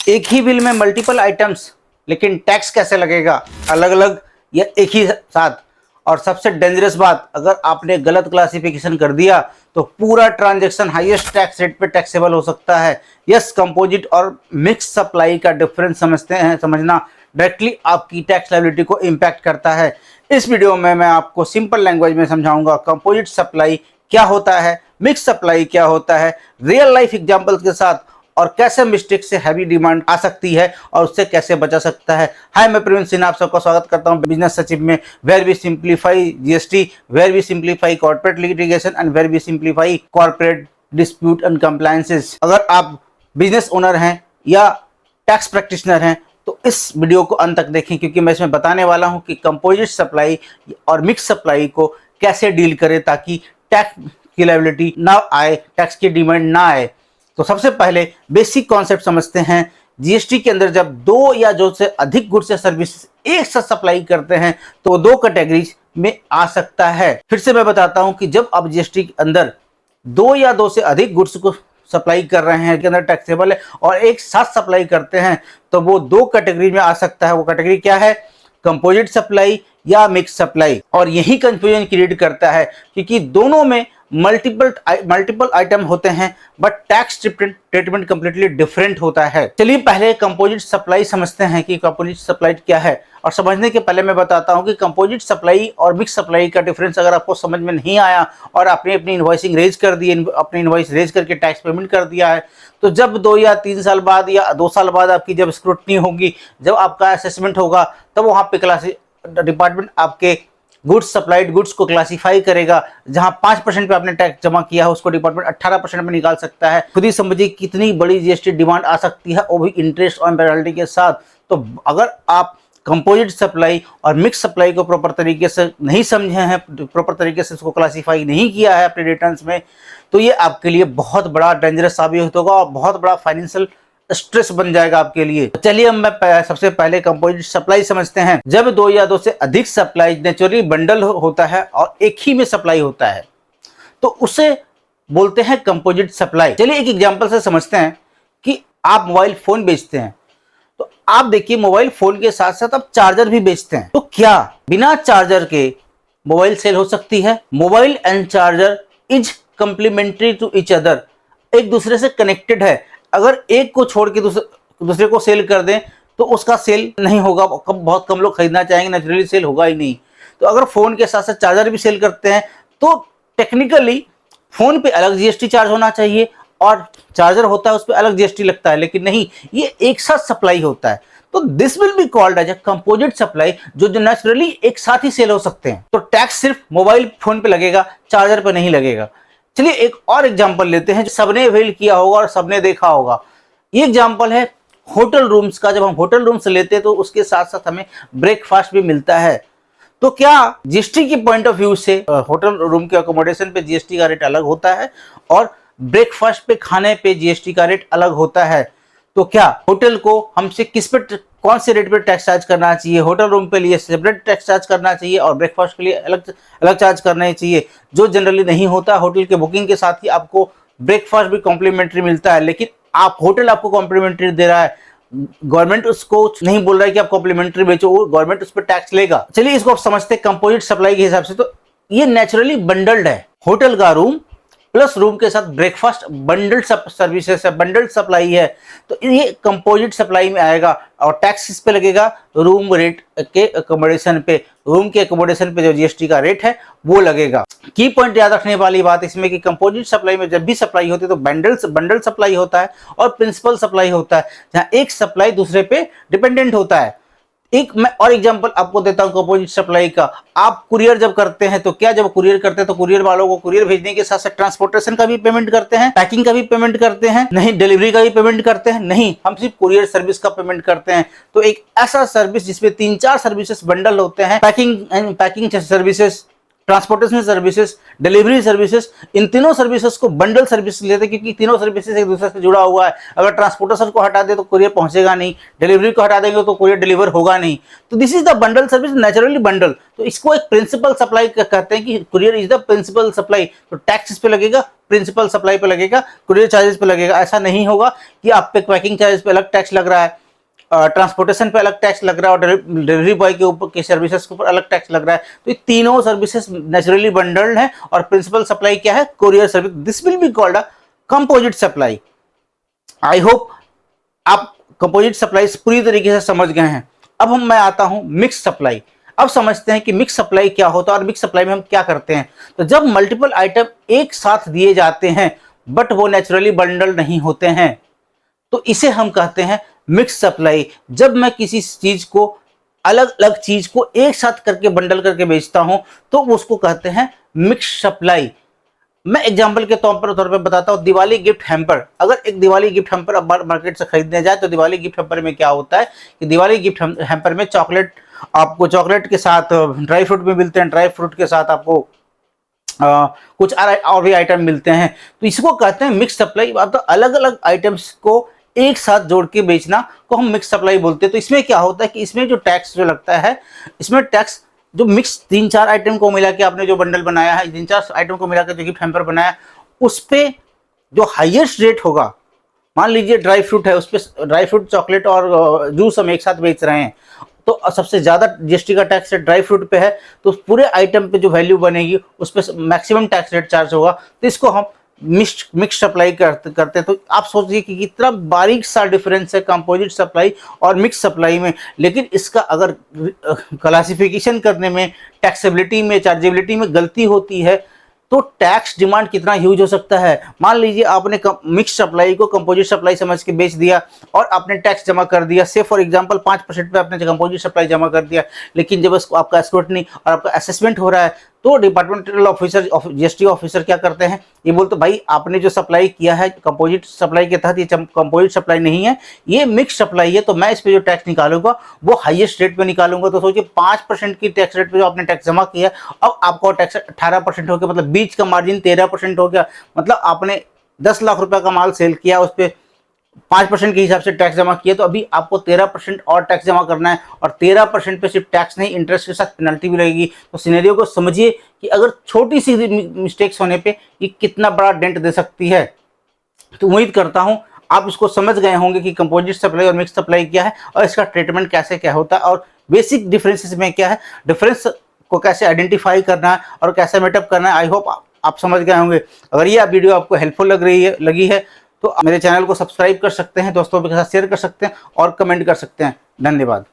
एक ही बिल में multiple items, लेकिन टैक्स कैसे लगेगा अलग अलग या एक ही साथ। और सबसे डेंजरस बात, अगर आपने गलत क्लासिफिकेशन कर दिया तो पूरा ट्रांजैक्शन हाईएस्ट टैक्स रेट पे टैक्सेबल हो सकता है। यस, कंपोजिट और मिक्स सप्लाई का डिफरेंस समझना डायरेक्टली आपकी टैक्स लायबिलिटी को इम्पैक्ट करता है। इस वीडियो में मैं आपको सिंपल लैंग्वेज में समझाऊंगा कंपोजिट सप्लाई क्या होता है, मिक्स सप्लाई क्या होता है, रियल लाइफ एग्जांपल्स के साथ, और कैसे मिस्टेक से हैवी डिमांड आ सकती है और उससे कैसे बचा सकता है। हाय, मैं प्रवीण सिन्हा, आप सबका स्वागत करता हूं बिजनेस सचिव में, where we simplify GST, where we simplify corporate litigation and where we simplify corporate dispute and compliances. अगर आप बिजनेस ओनर हैं या टैक्स प्रैक्टिशनर हैं तो इस वीडियो को अंत तक देखें, क्योंकि मैं इसमें बताने वाला हूं कि कंपोजिट सप्लाई और मिक्स सप्लाई को कैसे डील करें ताकि टैक्स की लायबिलिटी ना आए, टैक्स की डिमांड ना आए। तो सबसे पहले बेसिक कॉन्सेप्ट समझते हैं। जीएसटी के अंदर जब दो या जो से अधिक गुड्स या सर्विसेज एक साथ सप्लाई करते हैं तो दो कैटेगरीज में आ सकता है। फिर से मैं बताता हूं कि जब आप जीएसटी के अंदर दो या दो से अधिक गुड्स को सप्लाई कर रहे हैं के अंदर टैक्सेबल है और एक साथ सप्लाई करते हैं तो वो दो कैटेगरी में आ सकता है। वो कैटेगरी क्या है? कंपोजिट सप्लाई या मिक्स सप्लाई। और यही कंफ्यूजन क्रिएट करता है क्योंकि दोनों में मल्टीपल आइटम होते हैं but tax treatment completely different होता है। चलिए पहले कंपोजिट सप्लाई समझते हैं कि कंपोजिट सप्लाई क्या है। और समझने के पहले मैं बताता हूं कि कंपोजिट सप्लाई और मिक्स सप्लाई का डिफरेंस अगर आपको समझ में नहीं आया और आपने अपनी इनवॉइसिंग रेज कर दी, अपनी इनवॉइस रेज करके टैक्स पेमेंट कर दिया है, तो जब 2 या 3 साल बाद या 2 साल बाद आपकी जब स्क्रूटनी होगी, जब आपका असेसमेंट होगा, तब वहां पे डिपार्टमेंट आपके गुड्स सप्लाइड गुड्स को क्लासिफाई करेगा। जहां 5% पे आपने टैक्स जमा किया है उसको डिपार्टमेंट 18% में निकाल सकता है। खुद ही समझिए कितनी बड़ी जीएसटी डिमांड आ सकती है, वो भी इंटरेस्ट और पेनल्टी के साथ। तो अगर आप कंपोजिट सप्लाई और मिक्स सप्लाई को प्रॉपर तरीके से नहीं समझे हैं, प्रॉपर तरीके से उसको क्लासिफाई नहीं किया है अपने रिटर्न्स में, तो ये आपके लिए बहुत बड़ा डेंजरस साबित होगा और बहुत बड़ा फाइनेंशियल स्ट्रेस बन जाएगा आपके लिए। चलिए हम सबसे पहले कंपोजिट सप्लाई समझते हैं। जब 2 या 2 से अधिक सप्लाई नेचुरली बंडल होता है और एक ही में सप्लाई होता है तो उसे बोलते हैं कंपोजिट सप्लाई। चलिए एक एग्जांपल से समझते हैं कि आप मोबाइल फोन बेचते हैं, तो आप देखिए मोबाइल फोन के साथ साथ आप चार्जर भी बेचते हैं। तो क्या बिना चार्जर के मोबाइल सेल हो सकती है? Mobile and charger is complementary to each other, एक दूसरे से कनेक्टेड है। अगर एक को छोड़ के दूसरे को सेल कर दें तो उसका सेल नहीं होगा, बहुत कम लोग खरीदना चाहेंगे, नेचुरली सेल होगा ही नहीं। तो अगर फोन के साथ साथ चार्जर भी सेल करते हैं तो टेक्निकली फोन पे अलग जीएसटी चार्ज होना चाहिए और चार्जर होता है उस पर अलग जीएसटी लगता है, लेकिन नहीं, ये एक साथ सप्लाई होता है। तो this will be called as a composite supply, जो नेचुरली एक साथ ही सेल हो सकते हैं। तो टैक्स सिर्फ मोबाइल फोन पे लगेगा, चार्जर पे नहीं लगेगा। चलिए एक और एग्जांपल लेते हैं जो सबने अवेल किया होगा और सबने देखा होगा। ये एग्जांपल है होटल रूम्स का। जब हम होटल रूम्स लेते हैं तो उसके साथ साथ हमें ब्रेकफास्ट भी मिलता है। तो क्या जीएसटी के पॉइंट ऑफ व्यू से होटल रूम के अकोमोडेशन पे जीएसटी का रेट अलग होता है और ब्रेकफास्ट पे खाने पे जीएसटी का रेट अलग होता है? तो क्या होटल को हमसे किस पे कौन से रेट पे टैक्स चार्ज करना चाहिए? होटल रूम पे लिए सेपरेट टैक्स चार्ज करना चाहिए और ब्रेकफास्ट के लिए अलग चार्ज करना चाहिए, जो जनरली नहीं होता। होटल के बुकिंग के साथ ही आपको ब्रेकफास्ट भी कॉम्प्लीमेंट्री मिलता है, लेकिन होटल आपको कॉम्प्लीमेंट्री दे रहा है, गवर्नमेंट उसको नहीं बोल रहा है कि आप कॉम्प्लीमेंट्री बेचो, वो गवर्नमेंट उस पर टैक्स लेगा। चलिए इसको आप समझते हैं कंपोजिट सप्लाई के हिसाब से। तो ये नेचुरली बंडल्ड है, होटल का रूम प्लस रूम के साथ ब्रेकफास्ट बंडल्ड सर्विसेज है, बंडल्ड सप्लाई है। तो ये कंपोजिट सप्लाई में आएगा और टैक्स किस पे लगेगा? रूम रेट के अकोमोडेशन पे, रूम के अकोमोडेशन पे जो जीएसटी का रेट है वो लगेगा। की पॉइंट याद रखने वाली बात इसमें कि कंपोजिट सप्लाई में जब भी सप्लाई होती है तो बंडल सप्लाई होता है और प्रिंसिपल सप्लाई होता है, जहां एक सप्लाई दूसरे पे डिपेंडेंट होता है। एक मैं और एग्जांपल आपको देता हूं कंपोजिट सप्लाई का। आप कुरियर जब करते हैं तो क्या, जब कुरियर करते हैं तो कुरियर वालों को कुरियर भेजने के साथ साथ ट्रांसपोर्टेशन का भी पेमेंट करते हैं, पैकिंग का भी पेमेंट करते हैं? नहीं। डिलीवरी का भी पेमेंट करते हैं? नहीं, हम सिर्फ कुरियर सर्विस का पेमेंट करते हैं। तो एक ऐसा सर्विस जिसमें 3-4 सर्विसेज बंडल होते हैं, packing services, transportation services, delivery services, इन तीनों सर्विसेज को बंडल सर्विस लेते हैं क्योंकि तीनों सर्विसेज एक दूसरे से जुड़ा हुआ है। अगर ट्रांसपोर्टेशन को हटा दे तो कुरियर पहुंचेगा नहीं, डिलीवरी को हटा देंगे तो कुरियर डिलीवर होगा नहीं। तो this is the bundle service, naturally bundle. तो इसको एक प्रिंसिपल सप्लाई कहते हैं कि courier is the principal supply. तो टैक्स इस पे लगेगा, प्रिंसिपल सप्लाई पे लगेगा, कुरियर चार्जेस पे लगेगा। ऐसा नहीं होगा कि आप पे पैकिंग चार्जेस पे अलग टैक्स लग रहा है, ट्रांसपोर्टेशन पे अलग टैक्स लग रहा है और डिलीवरी बॉय के ऊपर के सर्विसेज के ऊपर अलग टैक्स लग रहा है। तो ये तीनों सर्विसेज नेचुरली बंडल्ड है और प्रिंसिपल सप्लाई क्या है? Courier service. This will be called a composite supply. I hope आप कंपोजिट सप्लाई पूरी तरीके से समझ गए हैं। अब मैं आता हूं मिक्स सप्लाई। अब समझते हैं कि मिक्स सप्लाई क्या होता है और मिक्स सप्लाई में हम क्या करते हैं। तो जब मल्टीपल आइटम एक साथ दिए जाते हैं बट वो नेचुरली बंडल नहीं होते हैं तो इसे हम कहते हैं मिक्स सप्लाई। जब मैं किसी चीज को अलग अलग चीज को एक साथ करके बंडल करके बेचता हूं तो उसको कहते हैं मिक्स सप्लाई। मैं एग्जांपल के तौर पे बताता हूं, दिवाली गिफ्ट हैम्पर। अगर एक दिवाली गिफ्ट हैम्पर अब मार्केट से खरीदने जाए तो दिवाली गिफ्ट हैम्पर में क्या होता है कि दिवाली गिफ्ट हैम्पर में चॉकलेट, आपको चॉकलेट के साथ ड्राई फ्रूट भी मिलते हैं, ड्राई फ्रूट के साथ आपको कुछ और भी आइटम मिलते हैं। तो इसको कहते हैं मिक्स सप्लाई। तो अलग अलग आइटम्स को एक साथ जोड़ के बेचना को हम मिक्स सप्लाई बोलते हैं। तो इसमें क्या होता है कि इसमें जो टैक्स जो लगता है, इसमें टैक्स जो मिक्स 3-4 आइटम को मिला के आपने जो बंडल बनाया है, 3-4 आइटम को मिला के जो गिफ्ट हैम्पर बनाया, उस पे जो हाईएस्ट रेट होगा, मान लीजिए ड्राई फ्रूट है, उस पर ड्राई फ्रूट, चॉकलेट और जूस हम एक साथ बेच रहे हैं तो सबसे ज्यादा जीएसटी का टैक्स रेट ड्राई फ्रूट पे है। तो उस पूरे आइटम पे जो वैल्यू बनेगी उस पर मैक्सिमम टैक्स रेट चार्ज होगा। तो इसको हम मिक्स सप्लाई करते हैं। तो आप सोचिए कि कितना बारीक सा डिफरेंस है कंपोजिट सप्लाई और मिक्स सप्लाई में। लेकिन इसका अगर क्लासिफिकेशन करने में, टैक्सेबिलिटी में, चार्जेबिलिटी में गलती होती है तो टैक्स डिमांड कितना ह्यूज हो सकता है। मान लीजिए आपने मिक्स सप्लाई को कंपोजिट सप्लाई समझ के बेच दिया और आपने टैक्स जमा कर दिया, से फॉर एग्जांपल 5% पे आपने कंपोजिट सप्लाई जमा कर दिया। लेकिन जब आपका स्क्रूटनी और आपका असेसमेंट हो रहा है तो डिपार्टमेंटल ऑफिसर, जीएसटी ऑफिसर क्या करते हैं, ये बोलते भाई आपने जो सप्लाई किया है कंपोजिट सप्लाई के तहत, ये कंपोजिट सप्लाई नहीं है, ये मिक्स सप्लाई है। तो मैं इस पे जो टैक्स निकालूंगा वो हाईएस्ट रेट पे निकालूंगा। तो सोचिए 5% की टैक्स रेट पे जो आपने टैक्स जमा किया, अब आपका टैक्स 18% हो गया, मतलब बीच का मार्जिन 13% हो गया। मतलब आपने 10 लाख रुपए का माल सेल किया, उस पर 5% के हिसाब से टैक्स जमा किया, तो अभी आपको 13% और टैक्स जमा करना है। और 13% पे सिर्फ टैक्स नहीं, इंटरेस्ट के साथ पेनल्टी भी लगेगी। तो सिनेरियो को समझिए कि अगर छोटी सी मिस्टेक्स होने पे ये कितना बड़ा डेंट दे सकती है। तो उम्मीद करता हूं आप इसको समझ गए होंगे कि कंपोजिट सप्लाई और मिक्स सप्लाई क्या है और इसका ट्रीटमेंट कैसे क्या होता है और बेसिक डिफरेंसेस में क्या है, डिफरेंस को कैसे आइडेंटिफाई करना है और कैसे मेटअप करना है। आई होप आप समझ गए होंगे। अगर ये वीडियो आपको हेल्पफुल लगी है तो मेरे चैनल को सब्सक्राइब कर सकते हैं, दोस्तों के साथ शेयर कर सकते हैं और कमेंट कर सकते हैं। धन्यवाद।